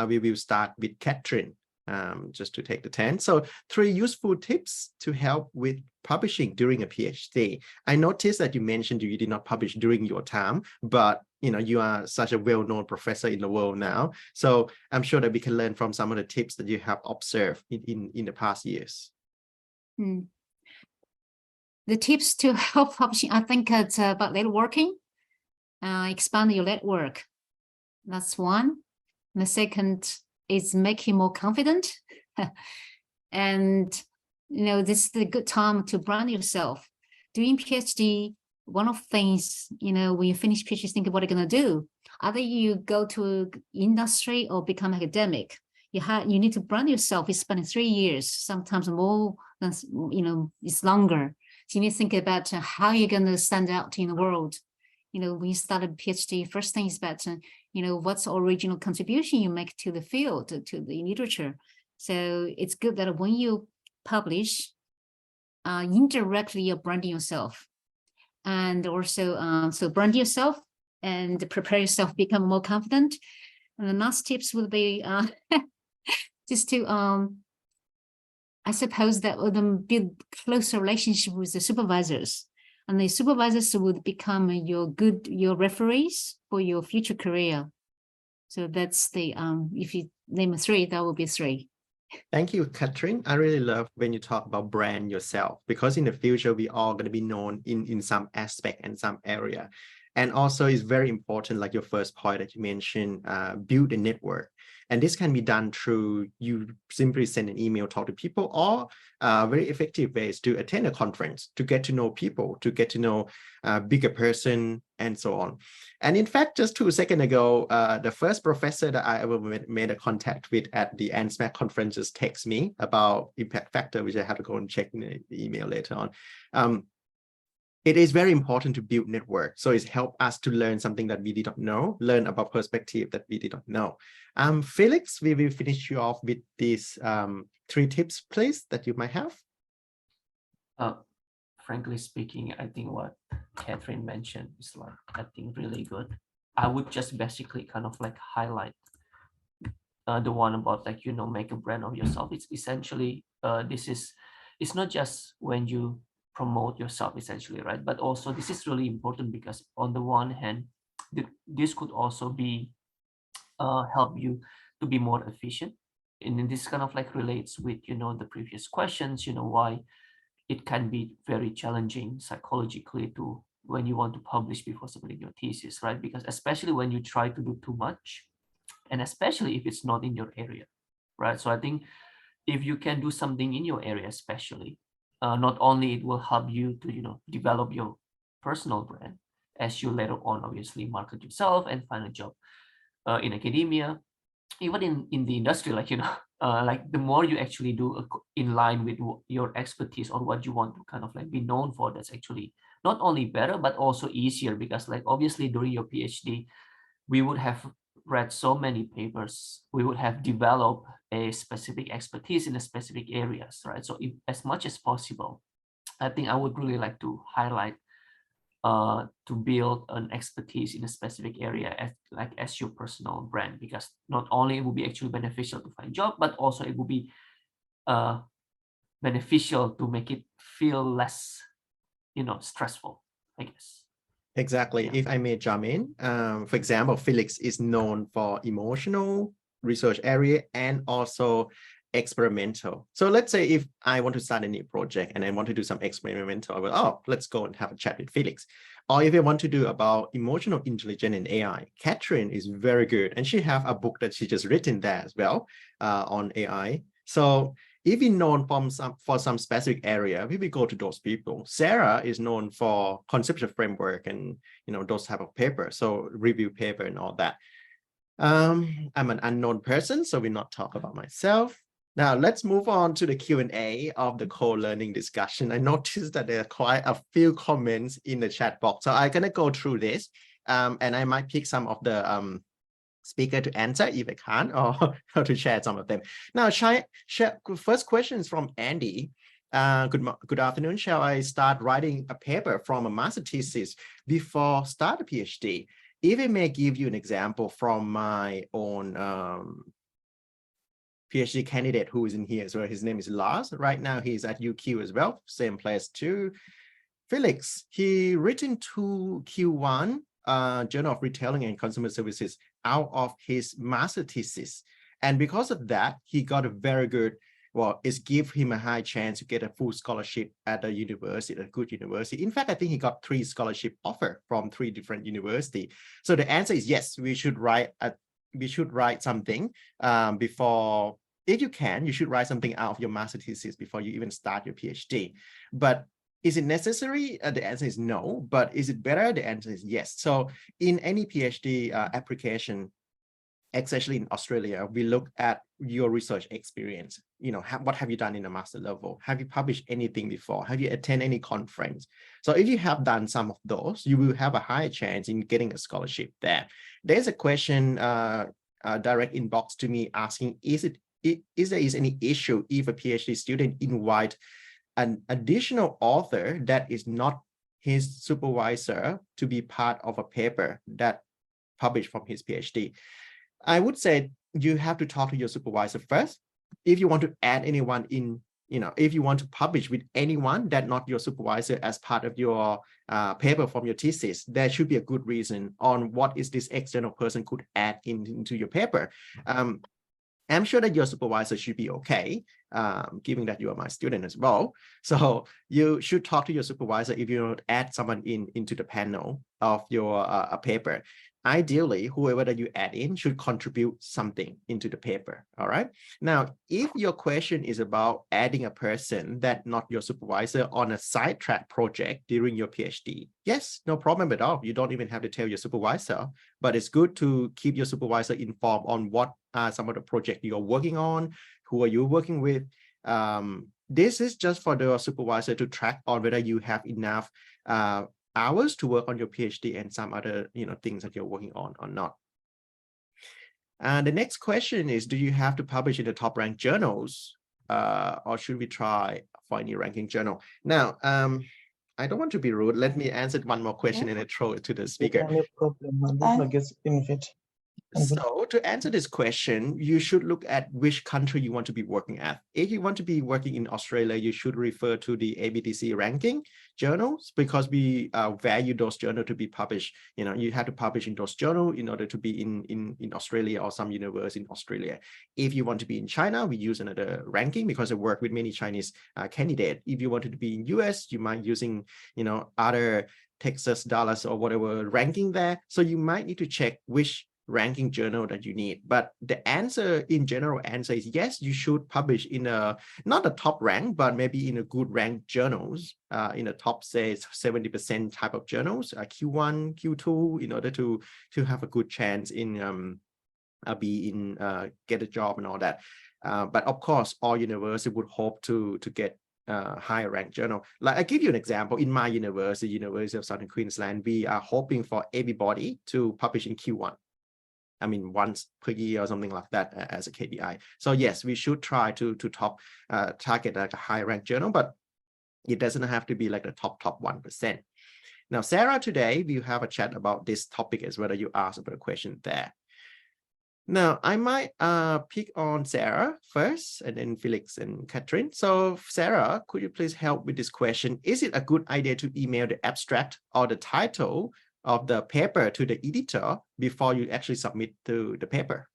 we will start with Catherine, just to take the 10. So 3 useful tips to help with publishing during a PhD. I noticed that you mentioned you did not publish during your time, but you are such a well-known professor in the world now. So I'm sure that we can learn from some of the tips that you have observed in the past years. The tips to help publishing, I think it's about networking, expand your network. That's one. And the second is make you more confident. And, this is a good time to brand yourself. Doing PhD, one of the things, when you finish PhD, think what you're going to do. Either you go to industry or become academic. You need to brand yourself. You're spending 3 years, sometimes more than, it's longer. So you need to think about how you're going to stand out in the world. When you start a PhD, first thing is about, what's the original contribution you make to the field, to the literature. So it's good that when you publish, indirectly you're branding yourself. And also, so brand yourself and prepare yourself, become more confident. And the last tips would be just to, I suppose that would build closer relationship with the supervisors. And the supervisors would become your referees for your future career. So that's the, if you name 3, that would be 3. Thank you, Catherine. I really love when you talk about brand yourself, because in the future, we are going to be known in some aspect and some area. And also it's very important, like your first point that you mentioned, build a network. And this can be done through you simply send an email, talk to people, or very effective ways to attend a conference, to get to know people, to get to know a bigger person, and so on. And in fact, just 2 seconds ago, the first professor that I ever made a contact with at the ANSMAC conferences text me about impact factor, which I have to go and check in the email later on. It is very important to build network. So it's helped us to learn something that we did not know, learn about perspective that we did not know. Felix, we will finish you off with these 3 tips, please, that you might have. Frankly speaking, I think what Catherine mentioned is really good. I would just basically kind of highlight the one about make a brand of yourself. It's essentially, it's not just when you promote yourself essentially, right? But also this is really important because on the one hand, this could also be help you to be more efficient. And this kind of relates with, the previous questions, why it can be very challenging psychologically to when you want to publish before submitting your thesis, right? Because especially when you try to do too much, and especially if it's not in your area, right? So I think if you can do something in your area, especially, not only it will help you to, develop your personal brand as you later on obviously market yourself and find a job in academia, even in the industry, the more you actually do in line with your expertise or what you want to kind of be known for, that's actually not only better, but also easier because obviously during your PhD, we would have read so many papers, we would have developed a specific expertise in a specific areas, right? So if, as much as possible, I think I would really like to highlight to build an expertise in a specific area as your personal brand, because not only it will be actually beneficial to find a job, but also it will be beneficial to make it feel less, stressful, I guess. Exactly. Yeah. If I may jump in, for example, Felix is known for emotional research area and also experimental. So let's say if I want to start a new project and I want to do some experimental, I will, let's go and have a chat with Felix. Or if I want to do about emotional intelligence and AI, Catherine is very good. And she have a book that she just written there as well on AI. So if you're known for some specific area, we will go to those people. Sarah is known for conceptual framework and those type of paper, so review paper and all that. I'm an unknown person, so we'll not talk about myself. Now let's move on to the Q&A of the co-learning discussion. I noticed that there are quite a few comments in the chat box, so I'm gonna go through this, and I might pick some of the speaker to answer if I can, or how to share some of them. Now, first question is from Andy. Good afternoon. Shall I start writing a paper from a master thesis before start a PhD? If I may give you an example from my own PhD candidate who is in here as well. His name is Lars. Right now, he's at UQ as well, same place too. Felix, he written to Q1 Journal of Retailing and Consumer Services out of his master thesis. And because of that, he got a very good, well, it's give him a high chance to get a full scholarship at a university, a good university. In fact, I think he got 3 scholarship offer from 3 different universities. So the answer is yes, we should write something before, if you can, you should write something out of your master thesis before you even start your PhD. But is it necessary? The answer is no. But is it better? The answer is yes. So in any PhD application, especially in Australia, we look at your research experience. You know, what have you done in a master level? Have you published anything before? Have you attended any conference? So if you have done some of those, you will have a higher chance in getting a scholarship there. There's a question, direct inbox to me asking, is there any issue if a PhD student invite an additional author that is not his supervisor to be part of a paper that published from his PhD? I would say you have to talk to your supervisor first. If you want to add anyone in, you know, if you want to publish with anyone that not your supervisor as part of your paper from your thesis, there should be a good reason on what is this external person could add into your paper. I'm sure that your supervisor should be okay, given that you are my student as well. So you should talk to your supervisor if you add someone into the panel of your paper. Ideally, whoever that you add in should contribute something into the paper, all right? Now, if your question is about adding a person that not your supervisor on a sidetrack project during your PhD, yes, no problem at all. You don't even have to tell your supervisor, but it's good to keep your supervisor informed on what are some of the projects you're working on, who are you working with. This is just for the supervisor to track on whether you have enough hours to work on your PhD and some other, you know, things that you're working on or not. And the next question is, do you have to publish in the top ranked journals, or should we try for any ranking journal? Now, I don't want to be rude. Let me answer one more question and I throw it to the speaker. So to answer this question, you should look at which country you want to be working at. If you want to be working in Australia, you should refer to the ABTC ranking journals, because we value those journals to be published. You know, you have to publish in those journals in order to be in Australia or some university in Australia. If you want to be in China, we use another ranking because I work with many Chinese candidates. If you wanted to be in US, you might using, you know, other Texas, Dallas, or whatever ranking there. So you might need to check which ranking journal that you need. But the answer in general answer is yes, you should publish in a, not a top rank, but maybe in a good ranked journals, in a top, say 70% type of journals, Q1, Q2, in order to have a good chance in get a job and all that. But of course, all universities would hope to get higher ranked journal. Like I give you an example, in my university, University of Southern Queensland, we are hoping for everybody to publish in Q1. I mean, once per year or something like that as a KPI. So yes, we should try to target like a high ranked journal, but it doesn't have to be like the top 1%. Now, Sarah, today we have a chat about this topic as whether you asked about a question there. Now, I might pick on Sarah first, and then Felix and Catherine. So Sarah, could you please help with this question? Is it a good idea to email the abstract or the title of the paper to the editor before you actually submit to the paper?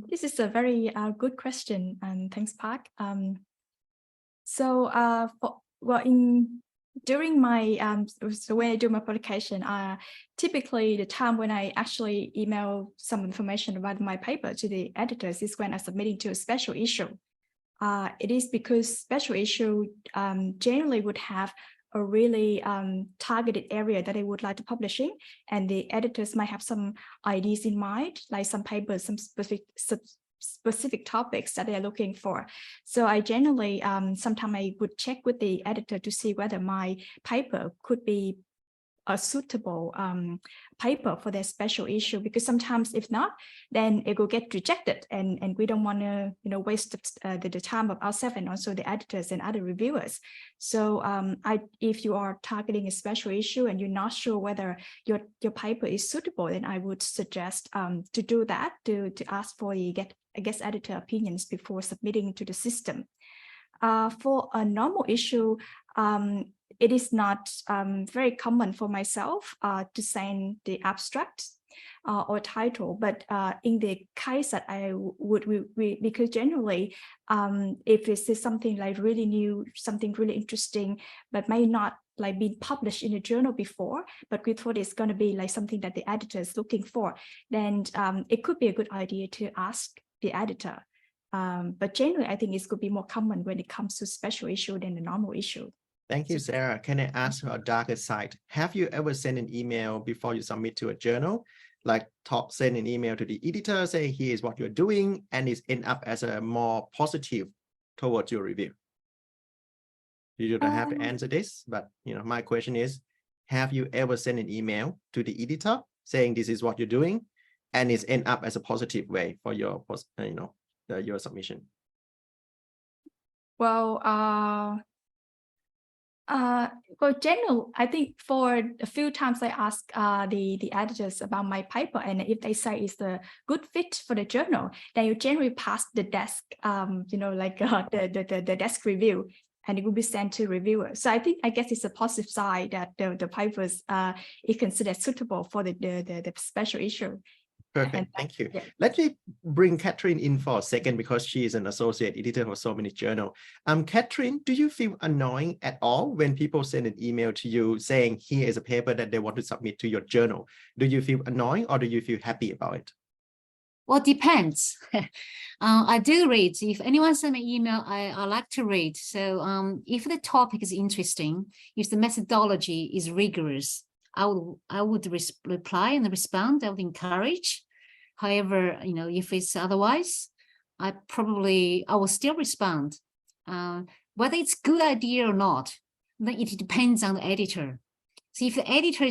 This is a very good question, and thanks, Park. During my so when I do my publication, typically the time when I actually email some information about my paper to the editors is when I'm submitting to a special issue. It is because special issue generally would have a really targeted area that they would like to publish in, and the editors might have some ideas in mind, like some papers, some specific topics that they are looking for. So I generally, sometimes I would check with the editor to see whether my paper could be a suitable paper for their special issue, because sometimes if not, then it will get rejected, and we don't want to waste the time of ourselves and also the editors and other reviewers. So if you are targeting a special issue and you're not sure whether your paper is suitable, then I would suggest to do that, to ask for the guest editor opinions before submitting to the system. For a normal issue, it is not very common for myself to send the abstract or title, but in the case that I would, because generally, if this is something like really new, something really interesting, but may not like been published in a journal before, but we thought it's going to be like something that the editor is looking for, then it could be a good idea to ask the editor. But generally, I think it could be more common when it comes to special issue than the normal issue. Thank you, Sarah. Can I ask a darker side? Have you ever sent an email before you submit to a journal? Like send an email to the editor, say, here's what you're doing, and it's end up as a more positive towards your review? You don't have to answer this, but my question is, have you ever sent an email to the editor saying this is what you're doing, and it's end up as a positive way for your your submission? Well, general, I think for a few times I ask the editors about my paper, and if they say it's a good fit for the journal, then you generally pass the desk, the desk review, and it will be sent to reviewer. So I guess it's a positive side that the papers is considered suitable for the special issue. Perfect, thank you. Yeah. Let me bring Catherine in for a second, because she is an associate editor for so many journals. Catherine, do you feel annoying at all when people send an email to you saying, here is a paper that they want to submit to your journal? Do you feel annoying, or do you feel happy about it? Well, depends. I do read. If anyone sends me an email, I like to read. So if the topic is interesting, if the methodology is rigorous, I would reply and respond. I would encourage. However, if it's otherwise, I will still respond. Whether it's a good idea or not, then it depends on the editor. So if the editor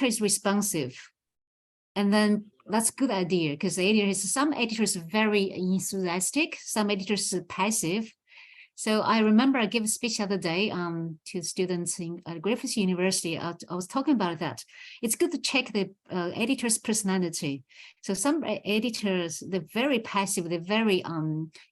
is responsive, and then that's a good idea, because some editors are very enthusiastic, some editors are passive. So I remember I gave a speech the other day to students at Griffith University. I was talking about that. It's good to check the editor's personality. So some editors, they're very passive, they're very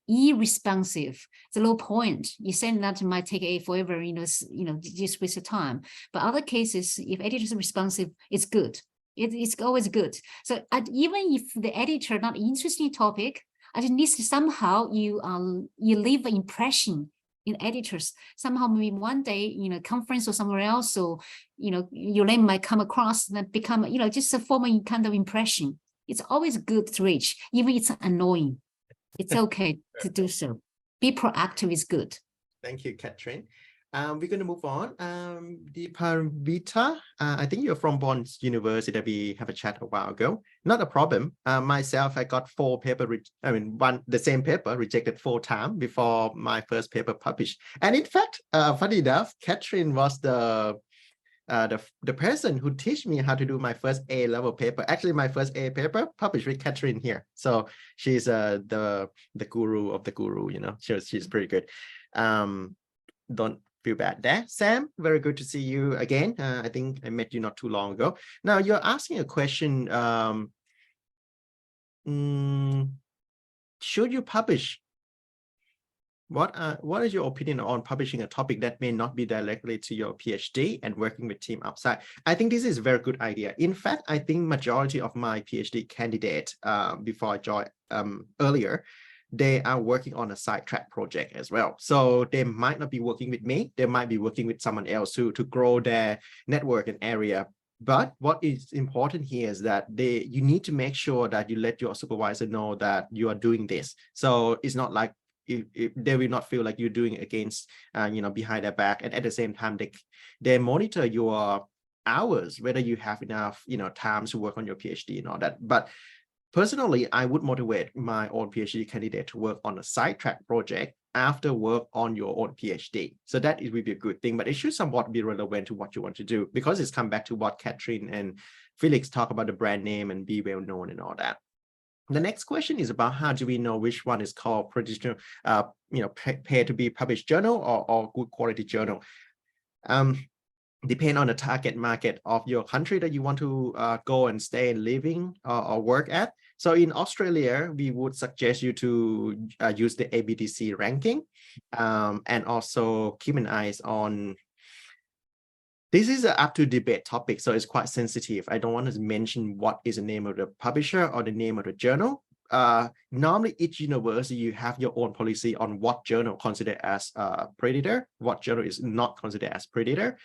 irresponsive. It's a low point. You send that, might take forever, just waste of time. But other cases, if editors are responsive, it's good. It's always good. So even if the editor not interested in topic, at least somehow you leave an impression in editors. Somehow maybe one day, conference or somewhere else, or your name might come across and become, just a formal kind of impression. It's always good to reach, even it's annoying. It's okay to do so. Be proactive is good. Thank you, Catherine. We're going to move on. Deeparvita, I think you're from Bonn University that we have a chat a while ago. Not a problem. Myself, I got 4 paper, the same paper rejected 4 times before my first paper published. And in fact, funny enough, Catherine was the person who teach me how to do my first A-level paper. Actually, my first A paper published with Catherine here. So she's the guru of the guru, she's pretty good. Don't feel bad there. Sam, very good to see you again. I think I met you not too long ago. Now you're asking a question. Should you publish? What is your opinion on publishing a topic that may not be directly to your PhD and working with team outside? I think this is a very good idea. In fact, I think majority of my PhD candidate before I joined earlier, they are working on a sidetrack project as well. So they might not be working with me. They might be working with someone else to grow their network and area. But what is important here is that you need to make sure that you let your supervisor know that you are doing this. So it's not like they will not feel like you're doing it against, behind their back. And at the same time, they monitor your hours, whether you have enough, time to work on your PhD and all that. But personally, I would motivate my own PhD candidate to work on a sidetrack project after work on your own PhD. So that it will be a good thing, but it should somewhat be relevant to what you want to do, because it's come back to what Catherine and Felix talk about, the brand name and be well known and all that. The next question is about how do we know which one is called traditional, pay to be published journal or good quality journal. Depend on the target market of your country that you want to go and stay living or work at. So in Australia, we would suggest you to use the ABDC ranking, and also keep an eye on. This is an up to debate topic, so it's quite sensitive. I don't want to mention what is the name of the publisher or the name of the journal. Normally, each university, you have your own policy on what journal considered as a predator, what journal is not considered as predator.